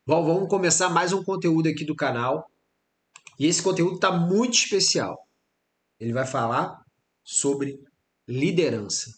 Bom, vamos começar mais um conteúdo aqui do canal. E esse conteúdo está muito especial. Ele vai falar sobre liderança.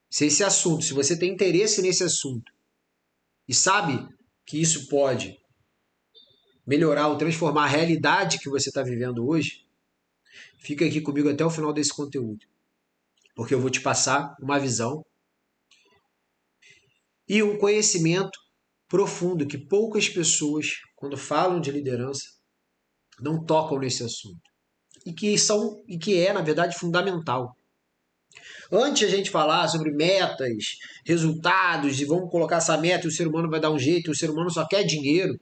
Se esse assunto, se você tem interesse nesse assunto e sabe que isso pode melhorar ou transformar a realidade que você está vivendo hoje, fica aqui comigo até o final desse conteúdo, porque eu vou te passar uma visão e um conhecimento profundo que poucas pessoas, quando falam de liderança, não tocam nesse assunto. E que é, na verdade, fundamental. Antes de a gente falar sobre metas, resultados, e vamos colocar essa meta e o ser humano vai dar um jeito, o ser humano só quer dinheiro,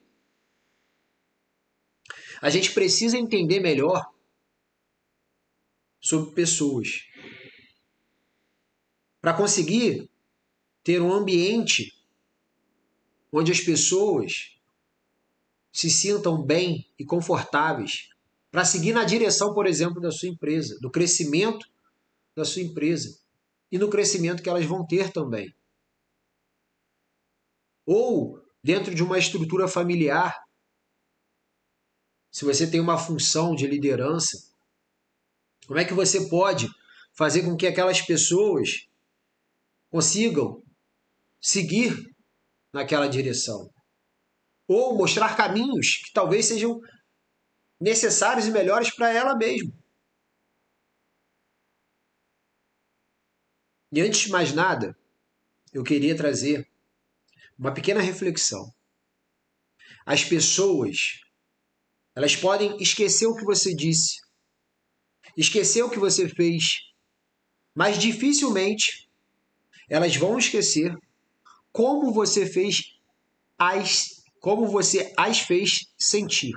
a gente precisa entender melhor sobre pessoas. Para conseguir ter um ambiente onde as pessoas se sintam bem e confortáveis para seguir na direção, por exemplo, da sua empresa, do crescimento da sua empresa e no crescimento que elas vão ter também. Ou dentro de uma estrutura familiar, se você tem uma função de liderança, como é que você pode fazer com que aquelas pessoas consigam seguir naquela direção? Ou mostrar caminhos que talvez sejam necessários e melhores para ela mesma. E antes de mais nada, eu queria trazer uma pequena reflexão. As pessoas, elas podem esquecer o que você disse, esquecer o que você fez, mas dificilmente elas vão esquecer como você fez como você as fez sentir.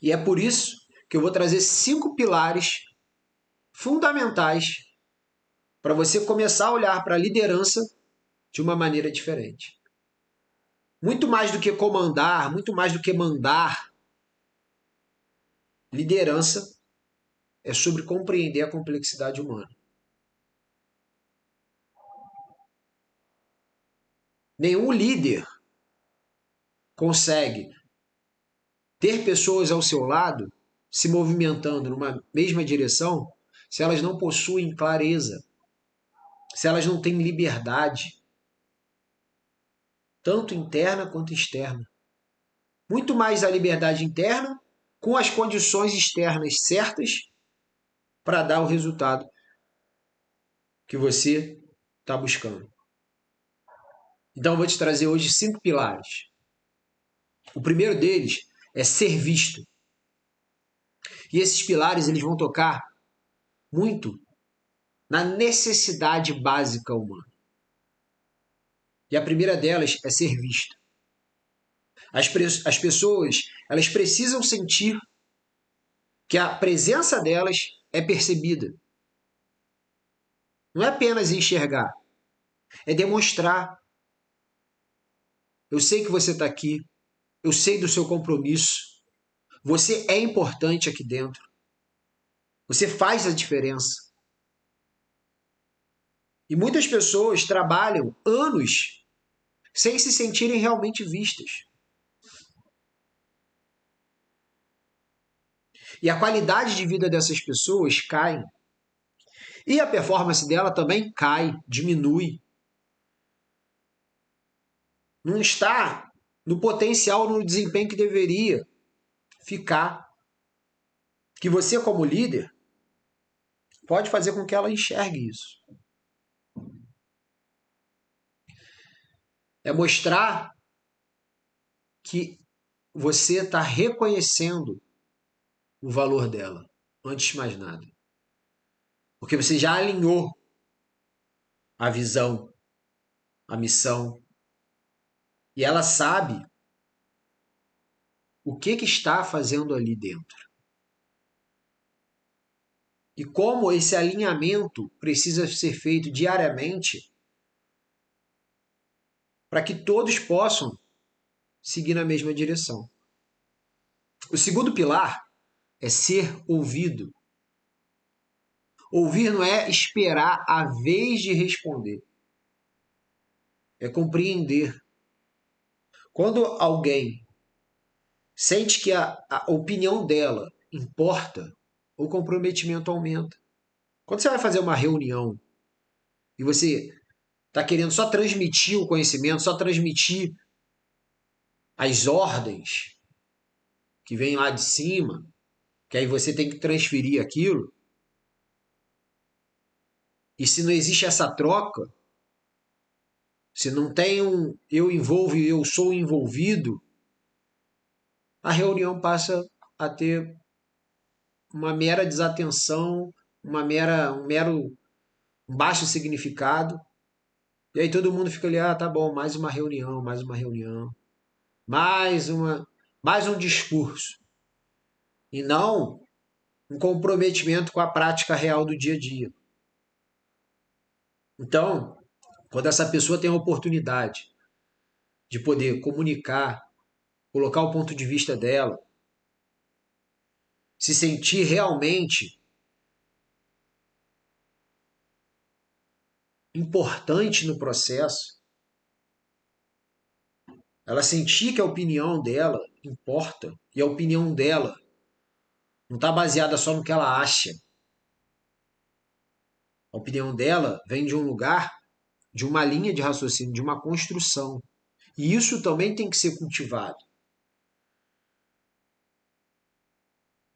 E é por isso que eu vou trazer 5 pilares fundamentais para você começar a olhar para a liderança de uma maneira diferente. Muito mais do que comandar, muito mais do que mandar, liderança é sobre compreender a complexidade humana. Nenhum líder consegue ter pessoas ao seu lado se movimentando numa mesma direção se elas não possuem clareza, se elas não têm liberdade, tanto interna quanto externa. Muito mais a liberdade interna com as condições externas certas para dar o resultado que você está buscando. Então eu vou te trazer hoje 5 pilares. O primeiro deles é ser visto. E esses pilares eles vão tocar muito na necessidade básica humana. E a primeira delas é ser visto. As pessoas elas precisam sentir que a presença delas é percebida. Não é apenas enxergar, é demonstrar. Eu sei que você está aqui, eu sei do seu compromisso, você é importante aqui dentro, você faz a diferença. E muitas pessoas trabalham anos sem se sentirem realmente vistas. E a qualidade de vida dessas pessoas cai. E a performance dela também cai, diminui. Não está no potencial, no desempenho que deveria ficar. Que você, como líder, pode fazer com que ela enxergue isso. É mostrar que você está reconhecendo o valor dela, antes de mais nada. Porque você já alinhou a visão, a missão, e ela sabe o que está fazendo ali dentro. E como esse alinhamento precisa ser feito diariamente para que todos possam seguir na mesma direção. O segundo pilar é ser ouvido. Ouvir não é esperar a vez de responder. é compreender. Quando alguém sente que a opinião dela importa, o comprometimento aumenta. Quando você vai fazer uma reunião e você está querendo só transmitir o conhecimento, só transmitir as ordens que vêm lá de cima, que aí você tem que transferir aquilo, e se não existe essa troca, se não tem um eu envolvo e eu sou envolvido, a reunião passa a ter uma mera desatenção, um mero um baixo significado. E aí todo mundo fica ali, tá bom, mais uma reunião, mais um discurso. E não um comprometimento com a prática real do dia a dia. Então, quando essa pessoa tem a oportunidade de poder comunicar, colocar o ponto de vista dela, se sentir realmente importante no processo, ela sentir que a opinião dela importa e a opinião dela não está baseada só no que ela acha. A opinião dela vem de um lugar, de uma linha de raciocínio, de uma construção. E isso também tem que ser cultivado.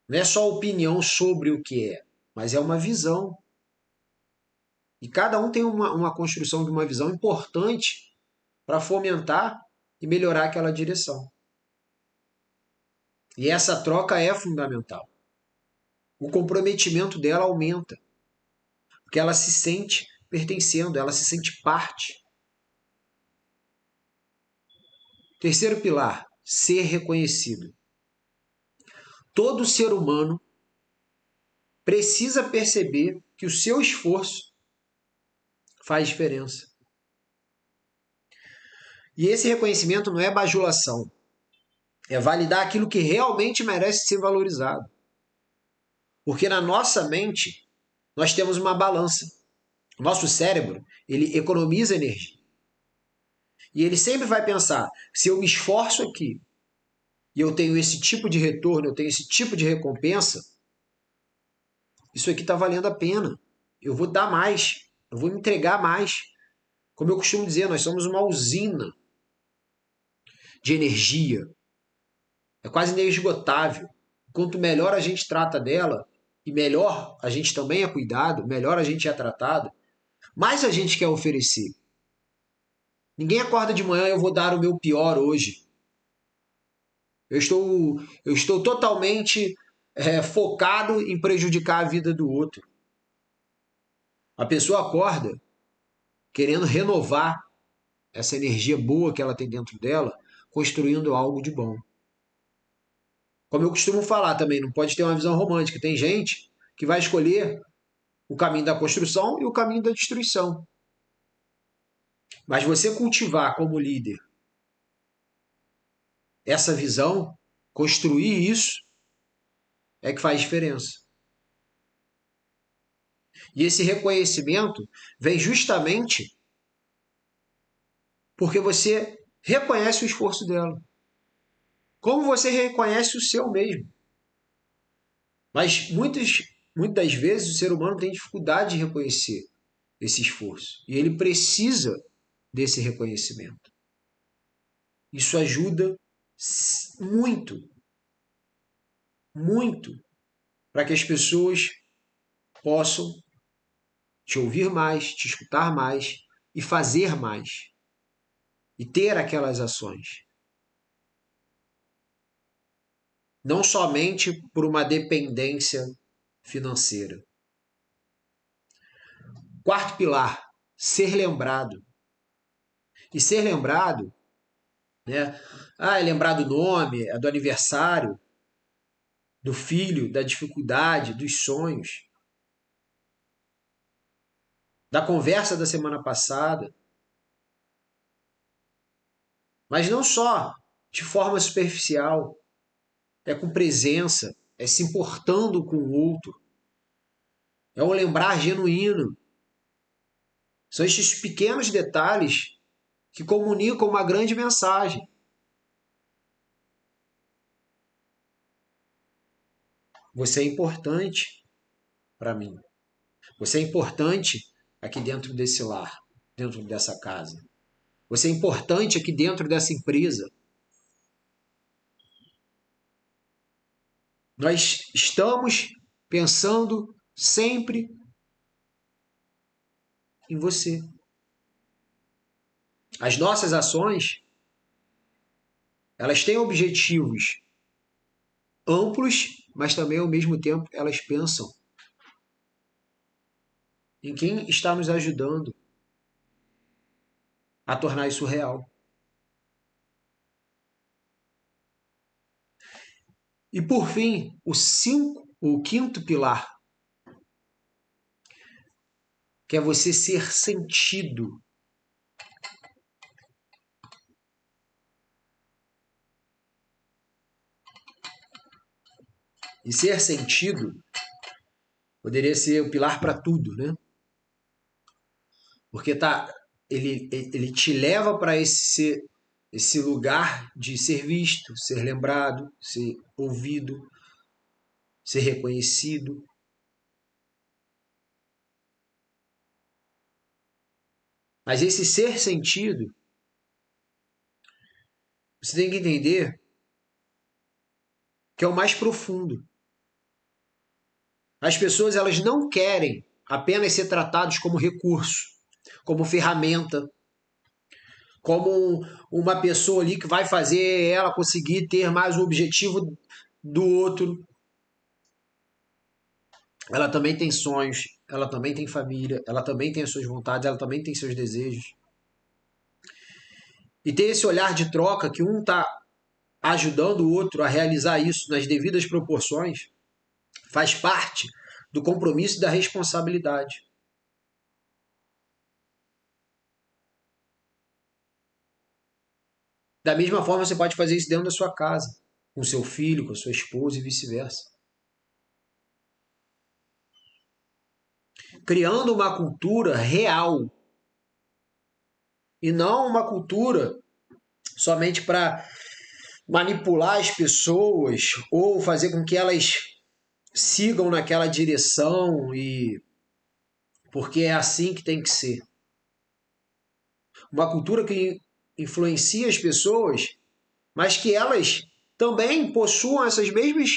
Não é só opinião sobre o que é, mas é uma visão. E cada um tem uma construção de uma visão importante para fomentar e melhorar aquela direção. E essa troca é fundamental. O comprometimento dela aumenta, porque ela se sente pertencendo, ela se sente parte. Terceiro pilar, ser reconhecido. Todo ser humano precisa perceber que o seu esforço faz diferença. E esse reconhecimento não é bajulação, é validar aquilo que realmente merece ser valorizado. Porque na nossa mente, nós temos uma balança. O nosso cérebro, ele economiza energia. E ele sempre vai pensar, se eu me esforço aqui e eu tenho esse tipo de retorno, eu tenho esse tipo de recompensa, isso aqui está valendo a pena. Eu vou dar mais, eu vou me entregar mais. Como eu costumo dizer, nós somos uma usina de energia. É quase inesgotável. Quanto melhor a gente trata dela, e melhor a gente também é cuidado, melhor a gente é tratado, mais a gente quer oferecer. Ninguém acorda de manhã, eu vou dar o meu pior hoje. Eu estou totalmente focado em prejudicar a vida do outro. A pessoa acorda querendo renovar essa energia boa que ela tem dentro dela, construindo algo de bom. Como eu costumo falar também, não pode ter uma visão romântica. Tem gente que vai escolher o caminho da construção e o caminho da destruição. Mas você cultivar como líder essa visão, construir isso, é que faz diferença. E esse reconhecimento vem justamente porque você reconhece o esforço dela. Como você reconhece o seu mesmo. Mas muitas das vezes o ser humano tem dificuldade de reconhecer esse esforço. E ele precisa desse reconhecimento. Isso ajuda muito, muito, para que as pessoas possam te ouvir mais, te escutar mais e fazer mais. E ter aquelas ações. Não somente por uma dependência financeira. Quarto pilar, ser lembrado. E ser lembrado, né? É lembrar do nome, é do aniversário, do filho, da dificuldade, dos sonhos, da conversa da semana passada. Mas não só de forma superficial, é com presença, é se importando com o outro, é um lembrar genuíno. São estes pequenos detalhes que comunicam uma grande mensagem. Você é importante para mim. Você é importante aqui dentro desse lar, dentro dessa casa. Você é importante aqui dentro dessa empresa. Nós estamos pensando sempre em você. As nossas ações, elas têm objetivos amplos, mas também ao mesmo tempo elas pensam em quem está nos ajudando a tornar isso real. E por fim, o quinto pilar, que é você ser sentido. E ser sentido poderia ser o pilar para tudo, né? Porque ele te leva para esse lugar de ser visto, ser lembrado, ser ouvido, ser reconhecido. Mas esse ser sentido, você tem que entender que é o mais profundo. As pessoas, elas não querem apenas ser tratados como recurso, como ferramenta, como uma pessoa ali que vai fazer ela conseguir ter mais um objetivo do outro. Ela também tem sonhos, ela também tem família, ela também tem as suas vontades, ela também tem seus desejos. E ter esse olhar de troca que um está ajudando o outro a realizar isso nas devidas proporções faz parte do compromisso e da responsabilidade. Da mesma forma, você pode fazer isso dentro da sua casa, com seu filho, com sua esposa e vice-versa. Criando uma cultura real e não uma cultura somente para manipular as pessoas ou fazer com que elas sigam naquela direção e porque é assim que tem que ser. Uma cultura que influencia as pessoas, mas que elas também possuam essas mesmas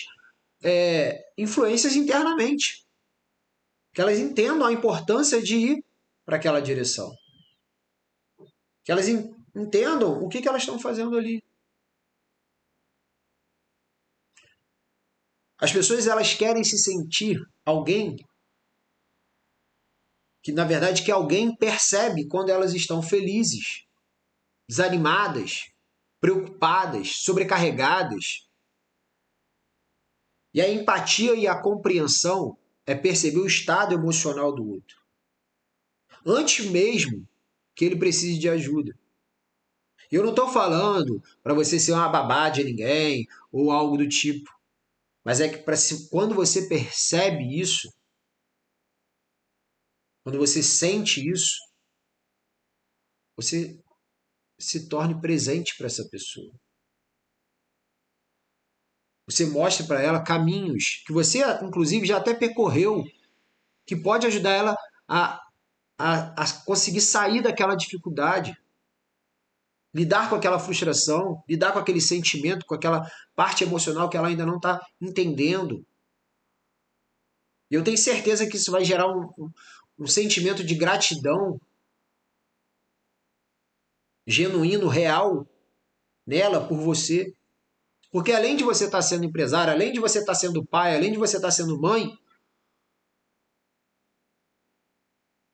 influências internamente. Que elas entendam a importância de ir para aquela direção. Que elas entendam o que elas estão fazendo ali. As pessoas, elas querem se sentir alguém que, na verdade, que alguém percebe quando elas estão felizes, desanimadas, preocupadas, sobrecarregadas. E a empatia e a compreensão é perceber o estado emocional do outro, antes mesmo que ele precise de ajuda. Eu não estou falando para você ser uma babá de ninguém ou algo do tipo, mas é que quando você percebe isso, quando você sente isso, você se torne presente para essa pessoa. Você mostra para ela caminhos que você, inclusive, já até percorreu, que pode ajudar ela a conseguir sair daquela dificuldade, lidar com aquela frustração, lidar com aquele sentimento, com aquela parte emocional que ela ainda não está entendendo. E eu tenho certeza que isso vai gerar um sentimento de gratidão genuíno, real, nela, por você. Porque além de você estar sendo empresário, além de você estar sendo pai, além de você estar sendo mãe,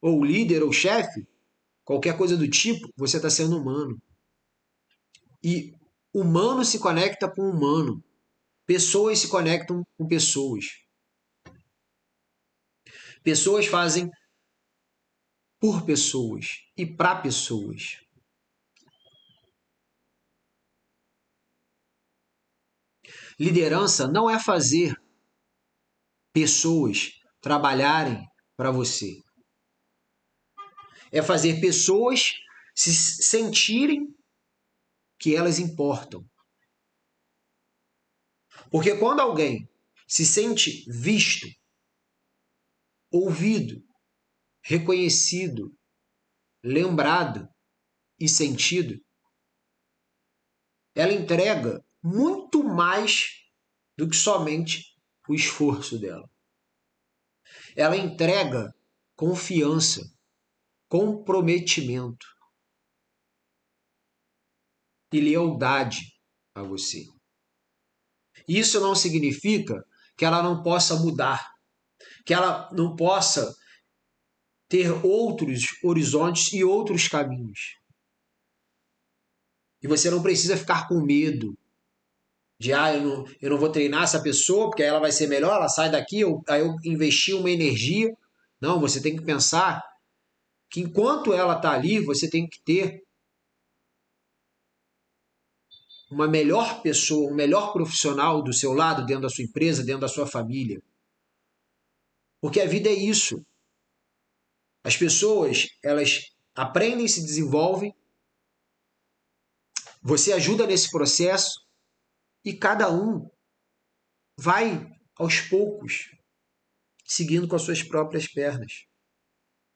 ou líder, ou chefe, qualquer coisa do tipo, você está sendo humano. E humano se conecta com humano. Pessoas se conectam com pessoas. Pessoas fazem por pessoas e para pessoas. Liderança não é fazer pessoas trabalharem para você. É fazer pessoas se sentirem que elas importam. Porque quando alguém se sente visto, ouvido, reconhecido, lembrado e sentido, ela entrega muito mais do que somente o esforço dela. Ela entrega confiança, comprometimento e lealdade a você. Isso não significa que ela não possa mudar, que ela não possa ter outros horizontes e outros caminhos. E você não precisa ficar com medo de, eu não vou treinar essa pessoa porque ela vai ser melhor, ela sai daqui, aí eu investi uma energia. Não, você tem que pensar que enquanto ela está ali, você tem que ter uma melhor pessoa, um melhor profissional do seu lado, dentro da sua empresa, dentro da sua família. Porque a vida é isso. As pessoas, elas aprendem, se desenvolvem, você ajuda nesse processo e cada um vai, aos poucos, seguindo com as suas próprias pernas.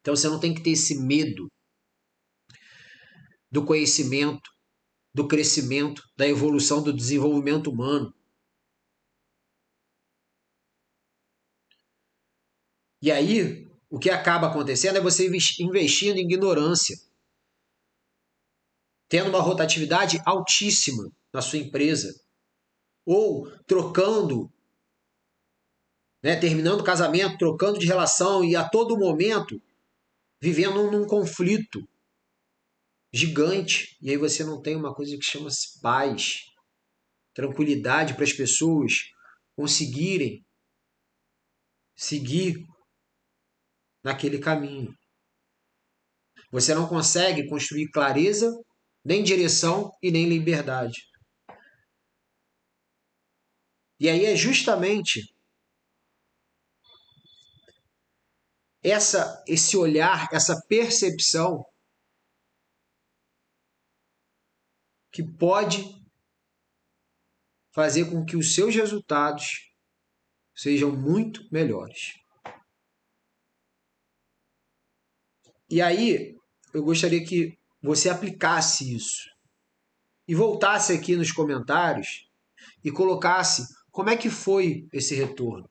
Então você não tem que ter esse medo do conhecimento, do crescimento, da evolução, do desenvolvimento humano. E aí, o que acaba acontecendo é você investindo em ignorância, tendo uma rotatividade altíssima na sua empresa, ou trocando, né, terminando o casamento, trocando de relação e a todo momento vivendo num conflito gigante. E aí você não tem uma coisa que chama-se paz, tranquilidade para as pessoas conseguirem seguir naquele caminho. Você não consegue construir clareza, nem direção e nem liberdade. E aí é justamente esse olhar, essa percepção que pode fazer com que os seus resultados sejam muito melhores. E aí, eu gostaria que você aplicasse isso e voltasse aqui nos comentários e colocasse como é que foi esse retorno.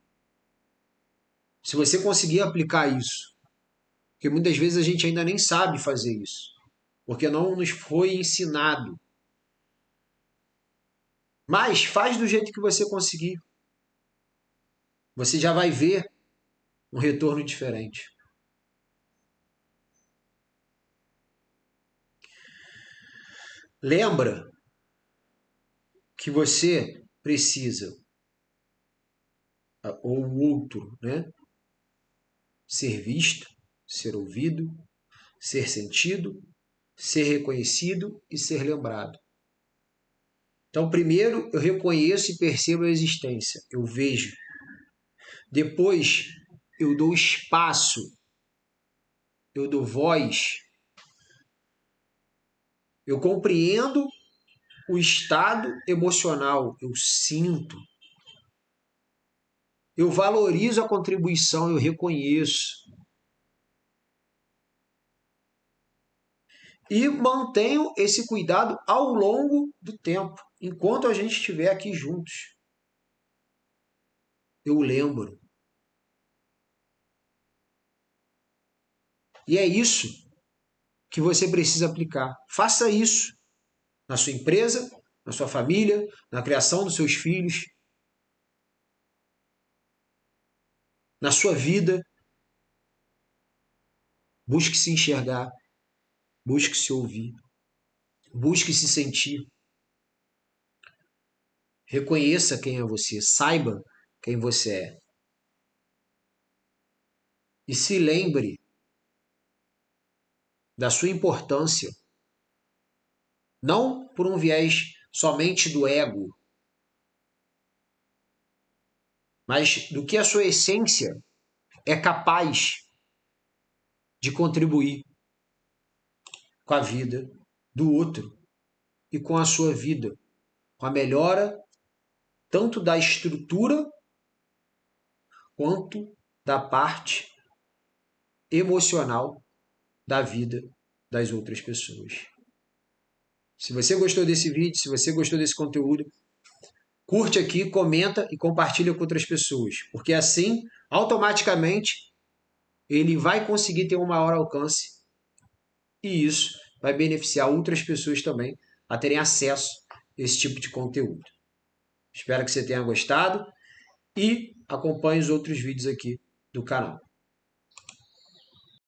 Se você conseguir aplicar isso, porque muitas vezes a gente ainda nem sabe fazer isso, porque não nos foi ensinado. Mas faz do jeito que você conseguir. Você já vai ver um retorno diferente. Lembra que você precisa, ou o outro, né? Ser visto, ser ouvido, ser sentido, ser reconhecido e ser lembrado. Então, primeiro, eu reconheço e percebo a existência. Eu vejo. Depois, eu dou espaço. Eu dou voz. Eu compreendo o estado emocional. Eu sinto. Eu valorizo a contribuição. Eu reconheço. E mantenho esse cuidado ao longo do tempo, enquanto a gente estiver aqui juntos. Eu lembro. E é isso que você precisa aplicar. Faça isso na sua empresa, na sua família, na criação dos seus filhos, na sua vida. Busque se enxergar, busque se ouvir, busque se sentir. Reconheça quem é você, saiba quem você é. E se lembre da sua importância, não por um viés somente do ego, mas do que a sua essência é capaz de contribuir com a vida do outro e com a sua vida, com a melhora tanto da estrutura quanto da parte emocional da vida das outras pessoas. Se você gostou desse vídeo, se você gostou desse conteúdo, curte aqui, comenta e compartilha com outras pessoas, porque assim, automaticamente, ele vai conseguir ter um maior alcance e isso vai beneficiar outras pessoas também a terem acesso a esse tipo de conteúdo. Espero que você tenha gostado e acompanhe os outros vídeos aqui do canal.